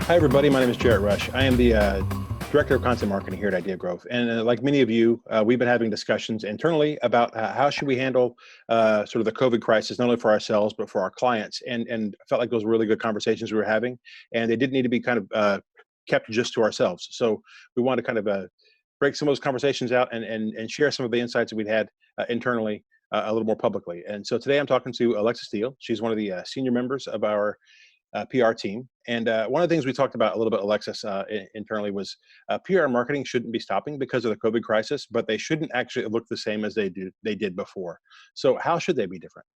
Hi, everybody. My name is Jarrett Rush. I am the Director of Content Marketing here at Idea Growth. And like many of you, we've been having discussions internally about how should we handle sort of the COVID crisis, not only for ourselves, but for our clients. And I felt like those were really good conversations we were having. And they didn't need to be kind of kept just to ourselves. So we wanted to kind of break some of those conversations out and share some of the insights that we'd had internally a little more publicly. And so today I'm talking to Alexis Diehl. She's one of the senior members of our PR team. And one of the things we talked about a little bit, Alexis, internally was PR and marketing shouldn't be stopping because of the COVID crisis, but they shouldn't actually look the same as they did before. So how should they be different?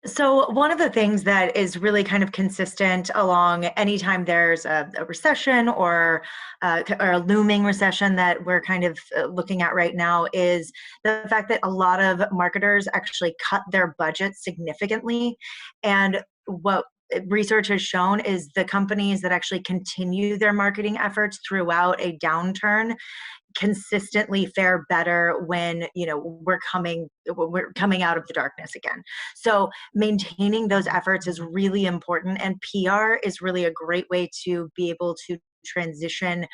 So one of the things that is really kind of consistent along anytime there's a recession or a looming recession that we're kind of looking at right now is the fact that a lot of marketers actually cut their budget significantly. And what research has shown is the companies that actually continue their marketing efforts throughout a downturn consistently fare better when we're coming out of the darkness again. So maintaining those efforts is really important, and PR is really a great way to be able to transition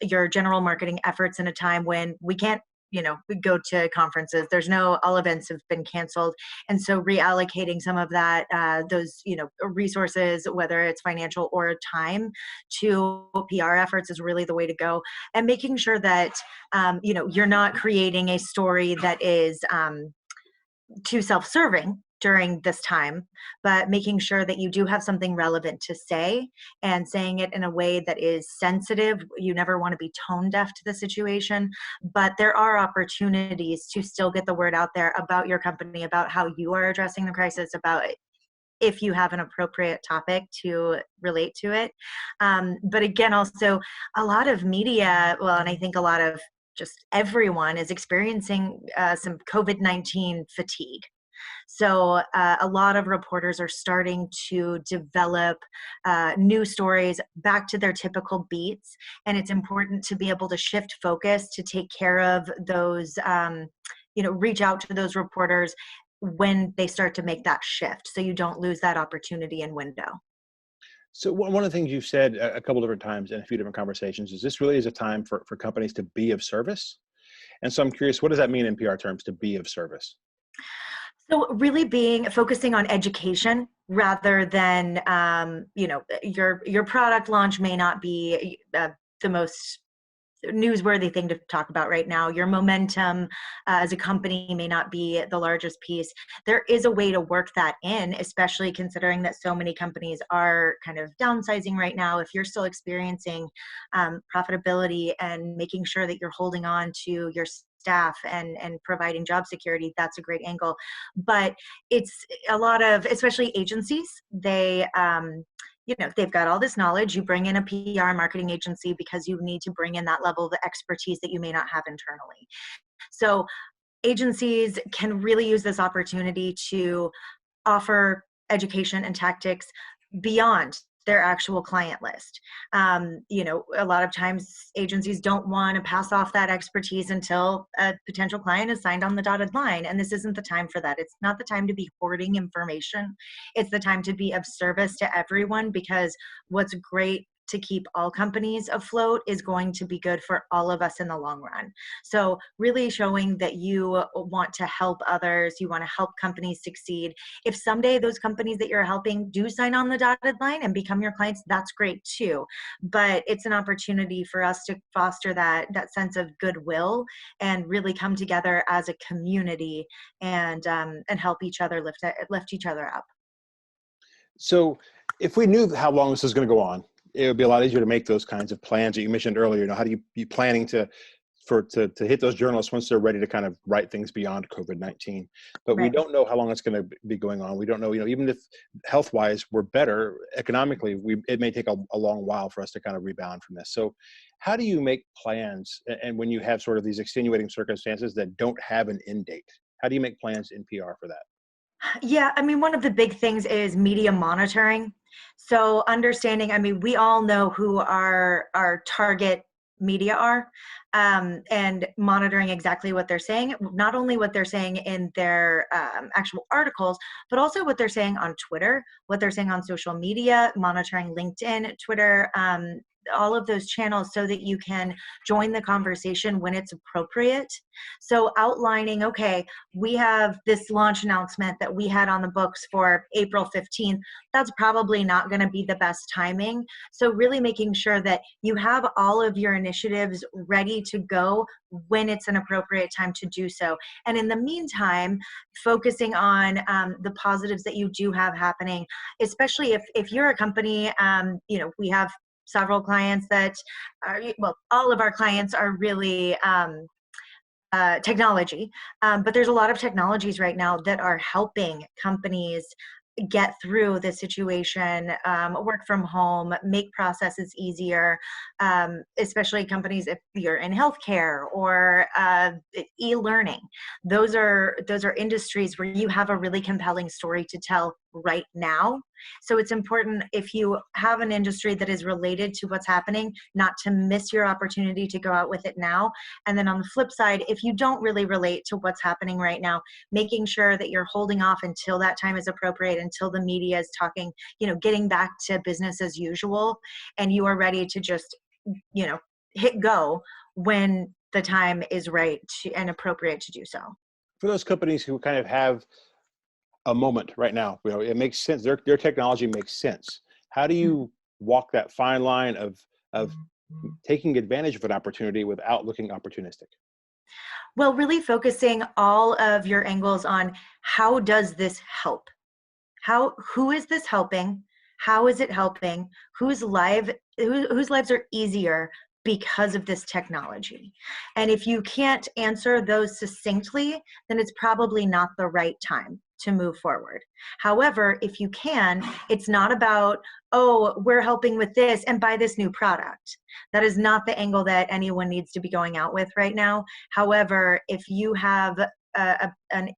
your general marketing efforts in a time when we can't we go to conferences. All events have been canceled. And so reallocating some of that, those, resources, whether it's financial or time, to PR efforts is really the way to go. And making sure that, you're not creating a story that is too self-serving during this time, but making sure that you do have something relevant to say and saying it in a way that is sensitive. You never want to be tone deaf to the situation, but there are opportunities to still get the word out there about your company, about how you are addressing the crisis, about if you have an appropriate topic to relate to it. But again, also a lot of media, and I think a lot of just everyone is experiencing some COVID-19 fatigue. So a lot of reporters are starting to develop new stories back to their typical beats. And it's important to be able to shift focus to take care of those, reach out to those reporters when they start to make that shift, so you don't lose that opportunity and window. So one of the things you've said a couple different times in a few different conversations is this really is a time for companies to be of service. And so I'm curious, what does that mean in PR terms, to be of service? So really focusing on education rather than, your product launch may not be the most newsworthy thing to talk about right now. Your momentum as a company may not be the largest piece. There is a way to work that in, especially considering that so many companies are kind of downsizing right now. If you're still experiencing profitability and making sure that you're holding on to your staff and providing job security, that's a great angle. But it's a lot of, especially agencies, they've got all this knowledge. You bring in a PR marketing agency because you need to bring in that level of expertise that you may not have internally. So agencies can really use this opportunity to offer education and tactics beyond their actual client list. A lot of times agencies don't want to pass off that expertise until a potential client is signed on the dotted line. And this isn't the time for that. It's not the time to be hoarding information. It's the time to be of service to everyone, because what's great to keep all companies afloat is going to be good for all of us in the long run. So really showing that you want to help others, you want to help companies succeed. If someday those companies that you're helping do sign on the dotted line and become your clients, that's great too. But it's an opportunity for us to foster that sense of goodwill and really come together as a community and help each other lift each other up. So if we knew how long this was going to go on, it would be a lot easier to make those kinds of plans that you mentioned earlier. How do you be planning to hit those journalists once they're ready to kind of write things beyond COVID-19? But Right. we don't know how long it's going to be going on. We don't know, even if health-wise we're better economically, it may take a long while for us to kind of rebound from this. So how do you make plans? And when you have sort of these extenuating circumstances that don't have an end date, how do you make plans in PR for that? Yeah, one of the big things is media monitoring. So understanding, we all know who our target media are. and monitoring exactly what they're saying, not only what they're saying in their actual articles, but also what they're saying on Twitter, what they're saying on social media, monitoring LinkedIn, Twitter, all of those channels so that you can join the conversation when it's appropriate. So outlining, okay, we have this launch announcement that we had on the books for April 15th. That's probably not going to be the best timing. So really making sure that you have all of your initiatives ready to go when it's an appropriate time to do so. And in the meantime, focusing on the positives that you do have happening, especially if you're a company, we have several clients that are, well, all of our clients are really technology, but there's a lot of technologies right now that are helping companies get through the situation, work from home, make processes easier, especially companies if you're in healthcare or e-learning. Those are industries where you have a really compelling story to tell right now. So it's important, if you have an industry that is related to what's happening, not to miss your opportunity to go out with it now. And then on the flip side, if you don't really relate to what's happening right now, making sure that you're holding off until that time is appropriate, until the media is talking, getting back to business as usual, and you are ready to just, hit go when the time is right and appropriate to do so. For those companies who kind of have a moment right now, it makes sense. Their technology makes sense. How do you walk that fine line of taking advantage of an opportunity without looking opportunistic? Well, really focusing all of your angles on how does this help? Who is this helping? How is it helping? Whose lives are easier because of this technology? And if you can't answer those succinctly, then it's probably not the right time to move forward. However, if you can, it's not about, oh, we're helping with this and buy this new product. That is not the angle that anyone needs to be going out with right now. However, if you have an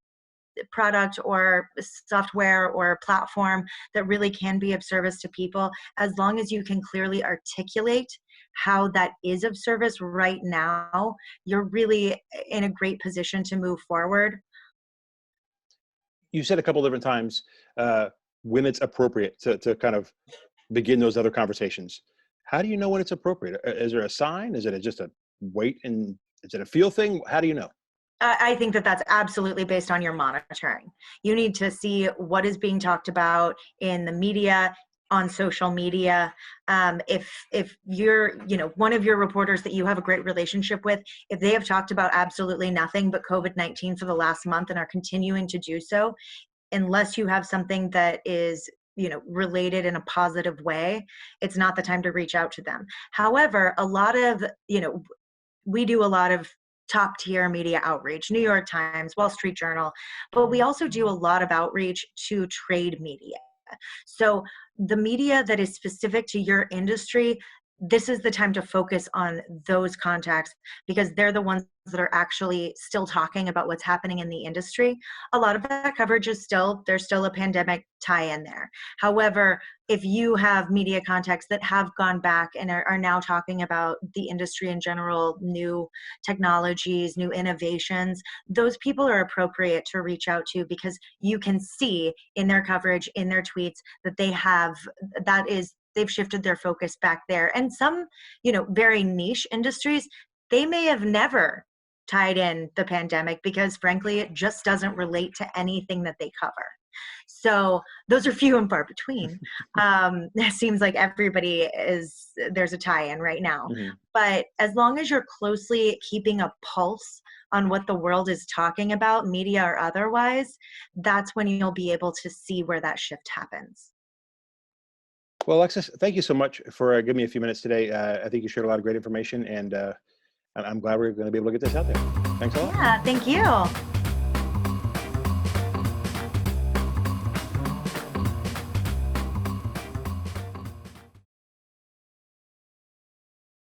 product or software or platform that really can be of service to people, as long as you can clearly articulate how that is of service right now, you're really in a great position to move forward. You said a couple different times when it's appropriate to kind of begin those other conversations. How do you know when it's appropriate? Is there a sign? Is it just a wait, and is it a feel thing? How do you know? I think that that's absolutely based on your monitoring. You need to see what is being talked about in the media, on social media. If you're, one of your reporters that you have a great relationship with, if they have talked about absolutely nothing but COVID-19 for the last month and are continuing to do so, unless you have something that is related in a positive way, it's not the time to reach out to them. However, a lot of, we do a lot of top tier media outreach, New York Times, Wall Street Journal, but we also do a lot of outreach to trade media. So the media that is specific to your industry, this is the time to focus on those contacts, because they're the ones that are actually still talking about what's happening in the industry. A lot of that coverage is there's still a pandemic tie in there. However, if you have media contacts that have gone back and are now talking about the industry in general, new technologies, new innovations, those people are appropriate to reach out to, because you can see in their coverage, in their tweets, that they've shifted their focus back there. And some, very niche industries, they may have never tied in the pandemic because frankly, it just doesn't relate to anything that they cover. So those are few and far between. It seems like there's a tie-in right now. Mm-hmm. But as long as you're closely keeping a pulse on what the world is talking about, media or otherwise, that's when you'll be able to see where that shift happens. Well, Alexis, thank you so much for giving me a few minutes today. I think you shared a lot of great information, and I'm glad we're going to be able to get this out there. Thanks a lot. Yeah, thank you.